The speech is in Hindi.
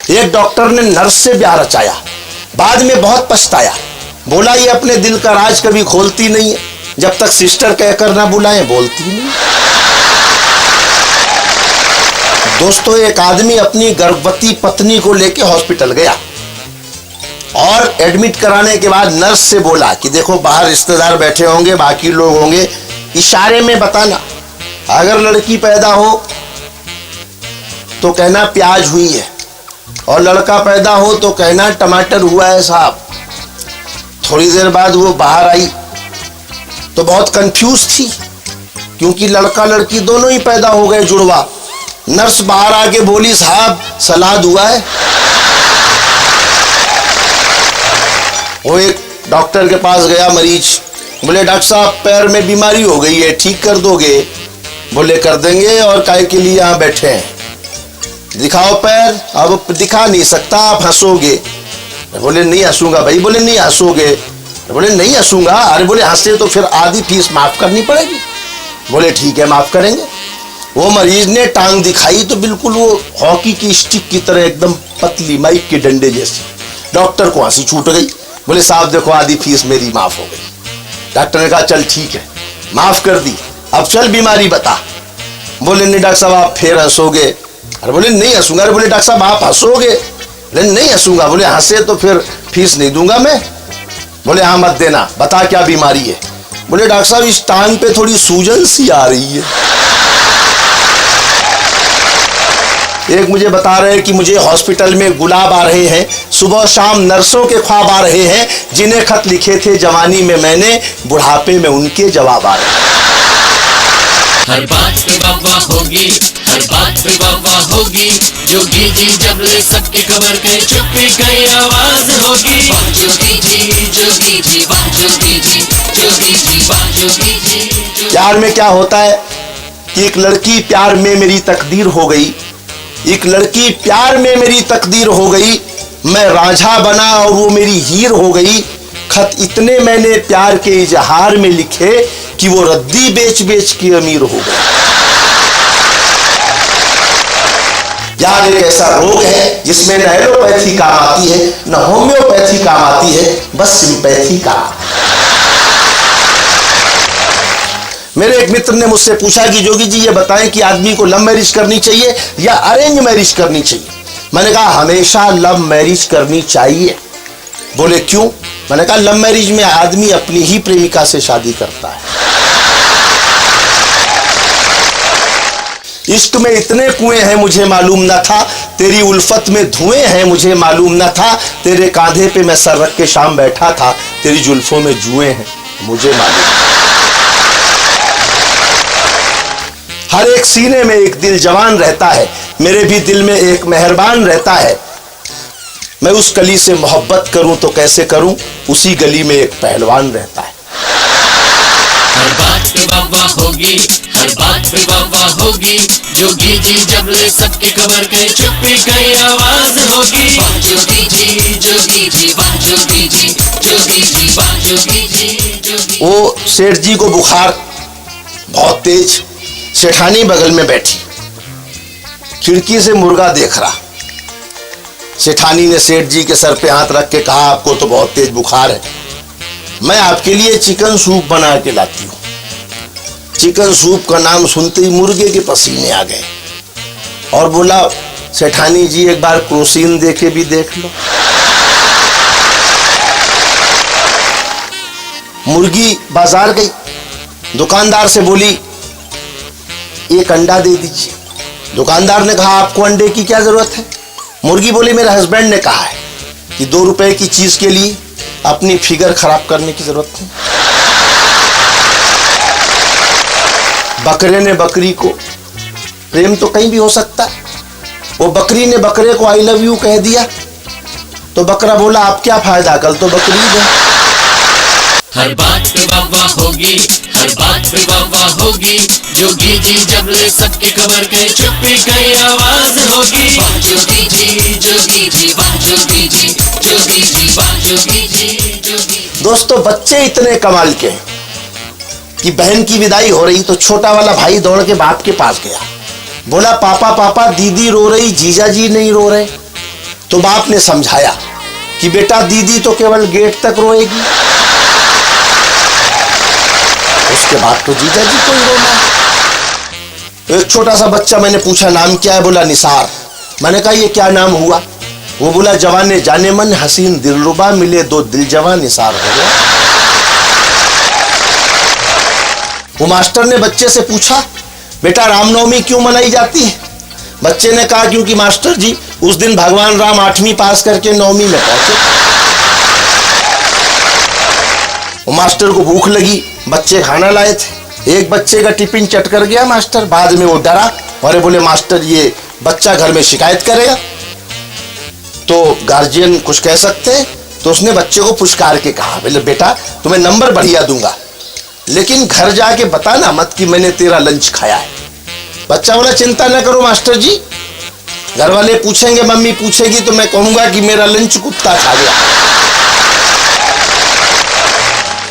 एक डॉक्टर ने नर्स से ब्याह रचाया, बाद में बहुत पछताया, बोला ये अपने दिल का राज कभी खोलती नहीं है, जब तक सिस्टर कहकर ना बुलाए बोलती नहीं। दोस्तों, एक आदमी अपनी गर्भवती पत्नी को लेकर हॉस्पिटल गया और एडमिट कराने के बाद नर्स से बोला कि देखो बाहर रिश्तेदार बैठे होंगे, बाकी लोग होंगे, इशारे में बताना, अगर लड़की पैदा हो तो कहना प्याज हुई है और लड़का पैदा हो तो कहना टमाटर हुआ है साहब। थोड़ी देर बाद वो बाहर आई तो बहुत कंफ्यूज थी, क्योंकि लड़का लड़की दोनों ही पैदा हो गए, जुड़वा। नर्स बाहर आके बोली साहब सलाद हुआ है। वो एक डॉक्टर के पास गया मरीज, बोले डॉक्टर साहब पैर में बीमारी हो गई है, ठीक कर दोगे? बोले कर देंगे, और काय के लिए यहाँ बैठे हैं, दिखाओ पैर। अब दिखा नहीं सकता, आप हंसोगे। बोले नहीं हंसूंगा भाई। बोले नहीं हंसोगे? बोले नहीं हंसूंगा। अरे बोले हंसे तो फिर आधी फीस माफ करनी पड़ेगी। बोले ठीक है माफ करेंगे। वो मरीज ने टांग दिखाई तो बिल्कुल वो हॉकी की स्टिक की तरह एकदम पतली, माइक के डंडे जैसी। डॉक्टर को हंसी छूट गई। बोले साहब देखो आधी फीस मेरी माफ हो गई। डॉक्टर ने कहा चल ठीक है माफ कर दी, अब चल बीमारी बता। बोले नहीं डॉक्टर साहब आप फिर हंसोगे। अरे बोले नहीं हंसूंगा। अरे बोले डॉक्टर साहब आप हंसोगे? बोले नहीं हंसूंगा। बोले हंसे तो फिर फीस नहीं दूंगा मैं। बोले हाँ मत देना, बता क्या बीमारी है? बोले डॉक्टर साहब इस टांग पे थोड़ी सूजन सी आ रही है। एक मुझे बता रहे हैं कि मुझे हॉस्पिटल में गुलाब आ रहे हैं, सुबह शाम नर्सों के ख्वाब आ रहे हैं, जिन्हें खत लिखे थे जवानी में मैंने, बुढ़ापे में उनके जवाब आ रहे हैं। हर बात पे वाह होगी, हर बात पे वाह होगी, जोगी जी जब ले सबकी खबर कहीं चुप्पी कहीं आवाज होगी। वाह जोगी जी, जोगी जी, वाह जोगी जी, जोगी जी, वाह जोगी जी। प्यार में क्या होता है कि एक लड़की प्यार में मेरी तकदीर हो गई, एक लड़की प्यार में मेरी तकदीर हो गई, मैं रांझा बना और वो मेरी हीर हो गई। खत इतने मैंने प्यार के इजहार में लिखे कि वो रद्दी बेच बेच के अमीर हो गई। प्यार एक ऐसा रोग है जिसमें न एलोपैथी काम आती है, न होम्योपैथी काम आती है, बस सिंपैथी काम। मेरे एक मित्र ने मुझसे पूछा कि जोगी जी ये बताएं कि आदमी को लव मैरिज करनी चाहिए या अरेंज मैरिज करनी चाहिए? मैंने कहा हमेशा लव मैरिज करनी चाहिए। बोले क्यों? मैंने कहा लव मैरिज में आदमी अपनी ही प्रेमिका से शादी करता है। इश्क में इतने कुएं हैं मुझे मालूम न था, तेरी उल्फत में धुएं हैं मुझे मालूम न था, तेरे कांधे पे मैं सर रख के शाम बैठा था, तेरी जुल्फों में जुएं हैं मुझे मालूम। हर एक सीने में एक दिल जवान रहता है, मेरे भी दिल में एक मेहरबान रहता है। मैं उस गली से मोहब्बत करूं तो कैसे करूं, उसी गली में एक पहलवान रहता है। हर बात पे वाह होगी, हर बात पे वाह होगी, जोगी जी जब ले सबकी खबर कहीं चुप्पी कहीं आवाज होगी। वाह जोगी जी, जोगी जी, वाह जोगी जी, जोगी जी, वाह जोगी जी, जोगी। वो सेठ जी को बुखार बहुत तेज, सेठानी बगल में बैठी, खिड़की से मुर्गा देख रहा। सेठानी ने सेठ जी के सर पे हाथ रख के कहा आपको तो बहुत तेज बुखार है, मैं आपके लिए चिकन सूप बना के लाती हूँ। चिकन सूप का नाम सुनते ही मुर्गे के पसीने आ गए और बोला सेठानी जी एक बार क्रोसीन दे के भी देख लो। मुर्गी बाजार गई, दुकानदार से बोली एक अंडा दे दीजिए। दुकानदार ने कहा आपको अंडे की क्या जरूरत है? मुर्गी बोली मेरे हस्बैंड ने कहा है कि 2 रुपए की चीज के लिए अपनी फिगर खराब करने की जरूरत नहीं। बकरे ने बकरी को, प्रेम तो कहीं भी हो सकता है, वो बकरी ने बकरे को आई लव यू कह दिया तो बकरा बोला आप क्या फायदा, कल तो बकरी है। हर बात पे वाह होगी, हर बात पे वाह होगी, जोगी जी जब ले सबकी खबर कहीं चुप्पी कहीं आवाज होगी। वाह जोगी जी, जोगी जी, वाह जोगी जी, जोगी जी, वाह जोगी जी, जोगी। दोस्तों बच्चे इतने कमाल के हैं कि बहन की विदाई हो रही तो छोटा वाला भाई दौड़ के बाप के पास गया, बोला पापा पापा दीदी रो रही, जीजा जी नहीं रो रहे। तो बाप ने समझाया कि बेटा दीदी तो केवल गेट तक रोएगी, उसके बाद तो जीजा जी को ही रोना है। एक छोटा सा बच्चा, मैंने पूछा नाम क्या है, बोला निसार। मैंने कहा ये क्या नाम हुआ? वो बोला जवाने जाने मन हसीन दिलरुबा मिले दो दिल जवा निसार हो गया। वो मास्टर ने बच्चे से पूछा बेटा रामनवमी क्यों मनाई जाती है? बच्चे ने कहा क्योंकि मास्टर जी उस दिन भगवान राम 8वीं पास करके 9वीं में पहुंचे। वो मास्टर को भूख लगी, बच्चे खाना लाए थे, एक बच्चे का टिफिन चट कर गया मास्टर। बाद में वो डरा और बोले मास्टर ये बच्चा घर में शिकायत करेगा, तो गार्जियन कुछ कह सकते हैं। तो उसने बच्चे को पुचकार के कहा बोले बेटा तुम्हें नंबर बढ़िया दूंगा, लेकिन घर जाके बताना मत कि मैंने तेरा लंच खाया है। बच्चा बोला चिंता न करो मास्टर जी, घर वाले पूछेंगे, मम्मी पूछेगी तो मैं कहूंगा कि मेरा लंच कुत्ता खा गया।